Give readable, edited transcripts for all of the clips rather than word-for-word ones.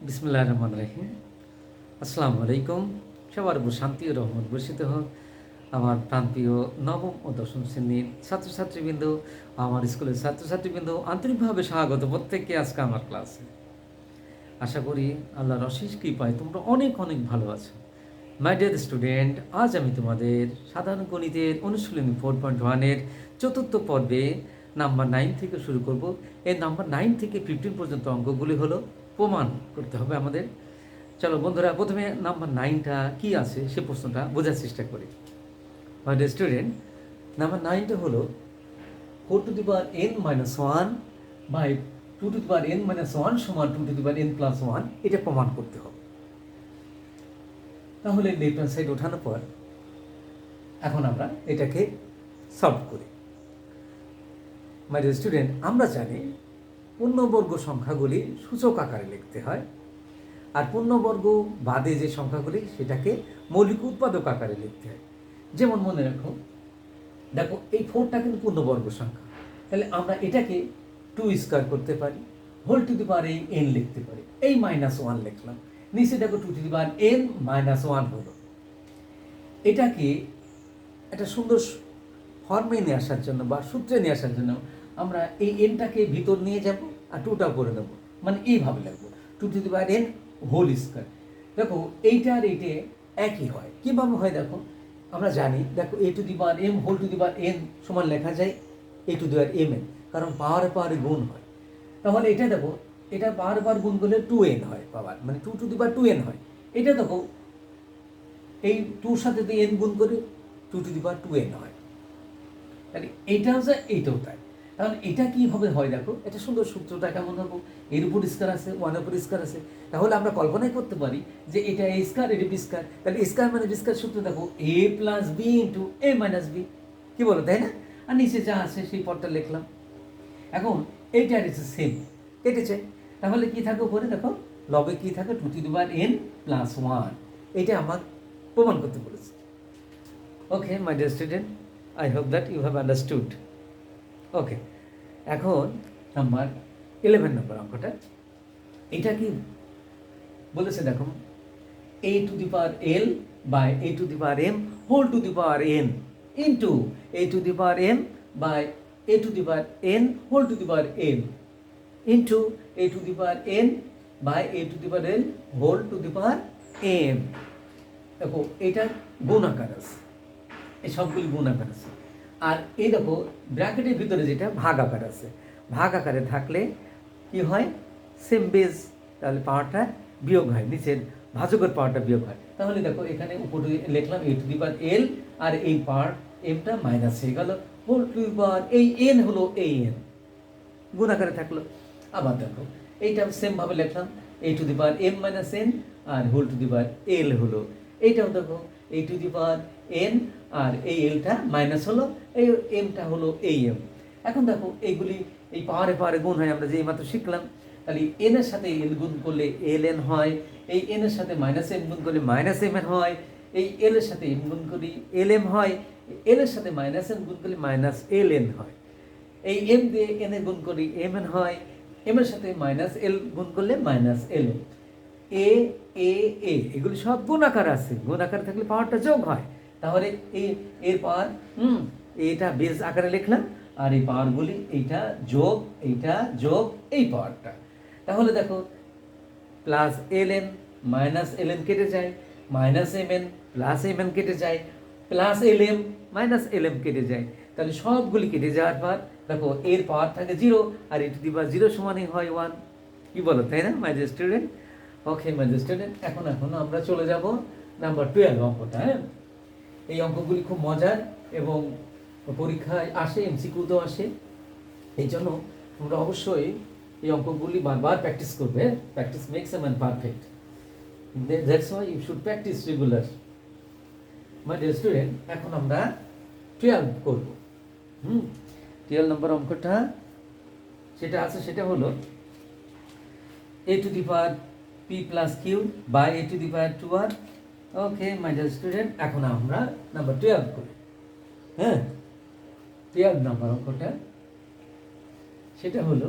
বিসমিল্লাহির রহমানির রহিম। আসসালামু আলাইকুম। সবার উপর শান্তি ও রহমত বর্ষিত হোক। আমার প্রাণপ্রিয় নবম ও দশম শ্রেণীর ছাত্রছাত্রীবৃন্দ, আমার স্কুলের ছাত্রছাত্রীবৃন্দ, আন্তরিকভাবে স্বাগত প্রত্যেককে আজকে আমার ক্লাসে। আশা করি আল্লাহর অশেষ কৃপায় তোমরা অনেক অনেক ভালো আছো। মাই ডিয়ার স্টুডেন্ট, আজ আমি তোমাদের সাধারণ গণিতের অনুশীলনী 4.1-এর চতুর্থ পর্বে নাম্বার 9 থেকে শুরু করব। এই নাম্বার 9 থেকে 15 পর্যন্ত অঙ্কগুলি হলো প্রমাণ করতে হবে আমাদের। চলো বন্ধুরা, প্রথমে নাম্বার 9টা কী আছে সে প্রশ্নটা বোঝার চেষ্টা করি। মাই ডিয়ার স্টুডেন্ট, নাম্বার 9টা হলো 4n-1 বাই 2n-1 সমান 2n+1, এটা প্রমাণ করতে হবে। তাহলে লেফট হ্যান্ড সাইড ওঠানোর পর এখন আমরা এটাকে সলভ করি। মাই ডিয়ার স্টুডেন্ট, আমরা জানি পূর্ণবর্গ সংখ্যাগুলি সূচক আকারে লিখতে হয়, আর পূর্ণবর্গ বাদে যে সংখ্যাগুলি সেটাকে মৌলিক উৎপাদক আকারে লিখতে হয়। যেমন মনে রাখো, দেখো এই 4টা কিন্তু পূর্ণবর্গ সংখ্যা, তাহলে আমরা এটাকে 2² করতে পারি, হোল টু দি পাওয়ার এই n লিখতে পারি। এই -1 লিখলাম, নিচে দেখো 2n-1 হলো। এটাকে একটা সুন্দর ফর্মে নিয়ে আসার জন্য বা সূত্রে নিয়ে আসার জন্য আমরা এই এনটাকে ভিতর নিয়ে যাব আর 2টা করে দেবো, মানে এইভাবে লিখবো 2n হোল স্কয়ার। দেখো এইটা আর এইটে একই হয়। কীভাবে হয় দেখো, আমরা জানি, দেখো a⁴m whole to the power n সমান লেখা যায় a⁴m, কারণ পাওয়ারে গুণ হয়। তাহলে এটা দেখো, এটা পাওয়ার গুণ করলে 2n হয়, পাওয়ার মানে 2n হয়। এটা দেখো এই 2-র সাথে তো n গুণ করে 2n হয়। তাহলে এইটাও যায়, এইটাও তাই। তাহলে এটা কীভাবে হয় দেখো, এটা সুন্দর সূত্রটা কেমন হবো, এর উপর স্কয়ার আছে, 1-এর উপর স্কয়ার আছে। তাহলে আমরা কল্পনাই করতে পারি যে এটা a স্কয়ার, এটা b স্কয়ার। তাহলে স্কয়ার মানে b স্কয়ার সূত্র দেখো a + b * a - b, কি বলো তাই না? আর নিচে যা আছে সেই পদটা লিখলাম। এখন এইটা আর এটা সেম, কেটেছে। তাহলে কি থাকে উপরে দেখো, লবে কি থাকে 2n+1। এটা আমার প্রমাণ করতে বলেছে। Okay my dear student, I hope that you have understood. Okay, এখন নাম্বার 11 নম্বর অঙ্কটা, এটা কি বলেছে দেখো, a⁴l by a⁴m whole to the power n into a⁴m by a⁴n whole to the power n into a⁴n by a⁴l whole to the power m। দেখো এটা গুণ আকার আছে, এই সবগুলি গুণ আকার আছে। আর এই দেখো ব্র্যাকেটের ভিতরে যেটা ভাগ আকার আছে, ভাগ আকারে থাকলে কি হয়, সেম বেজ, তাহলে পাওয়ারটা বিয়োগ হয়, নিচের ভাজকের পাওয়ারটা বিয়োগ হয়। তাহলে দেখো এখানে উপরে লিখলাম a⁴l আর এই পাওয়ার mটা মাইনাস হয়ে গেল, হোল টু দি পাওয়ার এই n হলো এই n, গুণ আকারে থাকলো। আবার দেখো এইটা সেমভাবে লিখলাম a⁴m - n আর whole to the power l হলো। এইটাও দেখো a⁴n আর এই এলটা মাইনাস হলো, এই এমটা হলো এই এম। এখন দেখো এইগুলি এই পাওয়ারে গুণ হয়, আমরা যে এইমাত্র শিখলাম। তাহলে এন এর সাথে এল গুণ করলে এল এন হয়, এই এন এর সাথে -m গুণ করলে -m এন হয়, এই এল এর সাথে m গুণ করি এল এম হয়, এল এর সাথে -n গুণ করলে -l n হয়, এই m দিয়ে n এর গুণ করি m n হয়, m এর সাথে -l গুণ করলে -l n। এ এ এ এগুলি সব গুণ আকার আছে, গুণ আকার থাকলে পাওয়ারটা যোগ হয়। তাহলে এর পাওয়ার এটা বেজ আকারে লিখলাম, আর এই পাওয়ারগুলি এইটা যোগ এই পাওয়ারটা। তাহলে দেখো +ln -ln কেটে যায়, -mn +mn কেটে যায়, +lm -lm কেটে যায়। তাহলে সবগুলি কেটে যাওয়ার পর দেখো এর পাওয়ার থাকে 0 আর e⁴ সমানই হয় 1, কি বলো তাই না মাই dear student? Okay my dear student, এখন আমরা চলে যাব নাম্বার 12 অঙ্কটা। হ্যাঁ, এই অঙ্কগুলি খুব মজার এবং পরীক্ষায় আসে, এমসিকিউতেও আসে। এই জন্য তোমরা অবশ্যই এই অঙ্কগুলি বারবার প্র্যাকটিস করবে। Practice makes a man perfect, that's why you should practice regular. My dear student, এখন আমরা 12 করব। 12 নম্বর অঙ্কটা সেটা আছে, সেটা হলো a⁴p + q by a⁴2r। Okay my dear student, এখন আমরা নাম্বার 12 করি। হ্যাঁ, 12 নাম্বার অঙ্কটা সেটা হলো,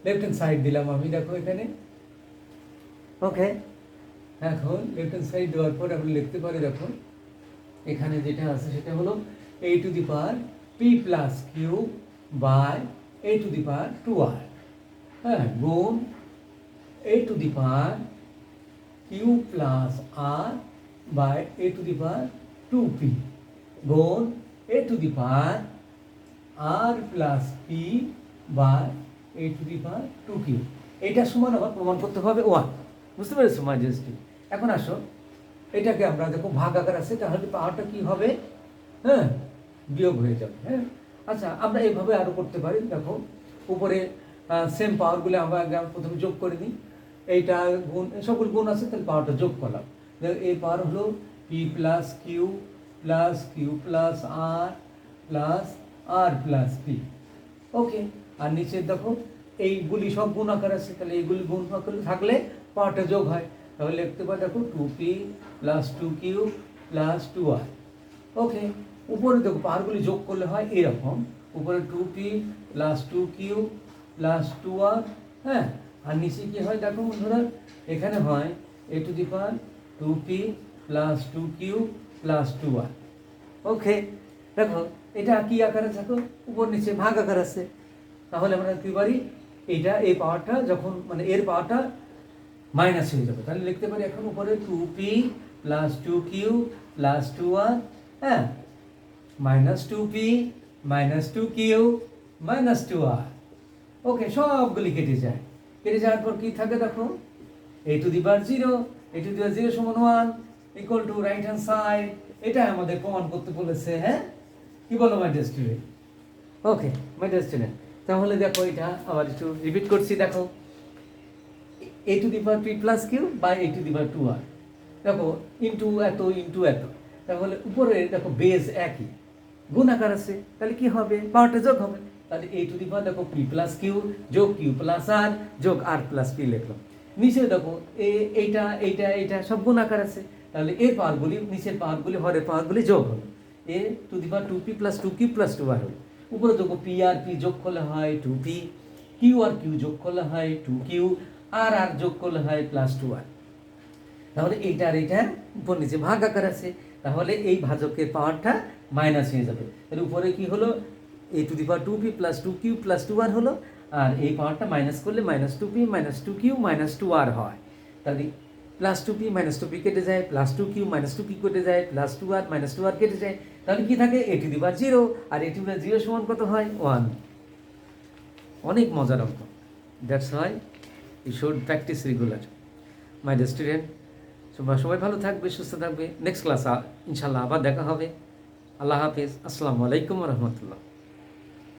লেফট হ্যান্ড সাইড দিলাম আমি, দেখো এখানে ওকে, এখন লেফট হ্যান্ড সাইড দেওয়ার পর আমরা লিখতে পারি, দেখো এখানে যেটা আছে সেটা হলো a to the power p plus q by a to the power 2r, হ্যাঁ, গুণ a to the power q plus r by a to the power 2p গুণ a to the power r plus p by a to the power 2q। এটা সমান আবার প্রমাণ করতে হবে 1, বুঝতে পেরেছো মাইজেস্টি? এখন আসো এটাকে আমরা দেখো ভাগ আকার আছে, তাহলে পাওয়ারটা কি হবে, হ্যাঁ, বিয়োগ হয়ে যাবে। হ্যাঁ, আচ্ছা আমরা এইভাবে আরও করতে পারি। দেখো উপরে সেম পাওয়ারগুলো আমরা আগে প্রথমে যোগ করে নিই, এইটা গুণ, সবগুলো গুণ আছে, তাহলে পাওয়ারটা যোগ করলাম। এই পাওয়ার হলো পি প্লাস কিউ প্লাস আর প্লাস পি। ওকে, আর নিচে দেখো এইগুলি সব গুণ আকার আছে, তাহলে এইগুলি গুণ আকার থাকলে পাওয়ারটা যোগ হয়, তাহলে লিখতে পারি দেখো 2p plus 2q plus 2r। ওকে, উপরে দেখো পাওয়ারগুলি যোগ করলে হয় এরকম, উপরে 2p plus 2q plus 2r, হ্যাঁ, আর নিচে কি হয় দেখো বন্ধুরা, এখানে হয় a to the power 2p plus 2q plus 2r। ওকে, দেখো এটা কি আকারে দেখো, উপর নিচে ভাগ আকার আছে, তাহলে আমরা কি পারি, এইটা এই পাওয়ারটা যখন মানে এর পাওয়ারটা মাইনাস হয়ে যাবে, তাহলে লিখতে পারি এখন উপরে 2p plus 2q plus 2r, হ্যাঁ, minus 2p minus 2q minus 2r। ওকে, সবগুলি কেটে যায়, কেটে যাওয়ার পর কি থাকে দেখো, a to the power 0, a to the power 0 সমান 1 equal to right hand side. এটা আমাদের প্রমাণ করতে বলেছে, হ্যাঁ, কি বলো my dear student? Okay my dear student, তাহলে দেখো এটা আবার একটু রিপিট করছি, দেখো a to the power p plus q by a to the power 2r, দেখো ইন্টু এত, তাহলে উপরে দেখো বেজ একই, গুণ আকার আছে, তাহলে কি হবে, পাওয়ারটা যোগ হবে, তাহলে a টু দি পাওয়ার দেখো p প্লাস কিউ যোগ কিউ প্লাস আর যোগ আর প্লাস পি লিখলাম। নিচে দেখো এইটা সব গুণ আকার আছে, তাহলে এই পাওয়ারগুলি নিচের পাওয়ারগুলি হরের পাওয়ারগুলি যোগ হলো, a to the power 2p plus 2q plus 2r হলো। উপরে দেখো p আর p যোগ করলে হয় 2p, q আর q যোগ করলে হয় 2q, আর যোগ করলে হয় প্লাস 2r। তাহলে এইটার উপর নিচে ভাগ আকার আছে, তাহলে এই ভাজকের পাওয়ারটা মাইনাস হয়ে যাবে, তাহলে উপরে কি হলো, a to the power 2p plus 2q plus 2r হলো, আর এই পাওয়ারটা মাইনাস করলে minus 2p minus 2q minus 2r হয়, তাহলে প্লাস 2p মাইনাস 2p কেটে যায়, প্লাস 2q মাইনাস 2q কেটে যায়, প্লাস 2r মাইনাস 2r কেটে যায়, তাহলে কি থাকে a টু দি পাওয়ার 0, আর a টু দি পাওয়ার 0 সমান কত হয় 1। অনেক মজার অঙ্ক, that's why you should practice regular. My dear student, তোমরা সবাই ভালো থাকবে, সুস্থ থাকবে, নেক্সট ক্লাস ইনশাল্লাহ আবার দেখা হবে। আল্লাহ হাফিজ, আসসালামু আলাইকুম রহমতুল্লাহ।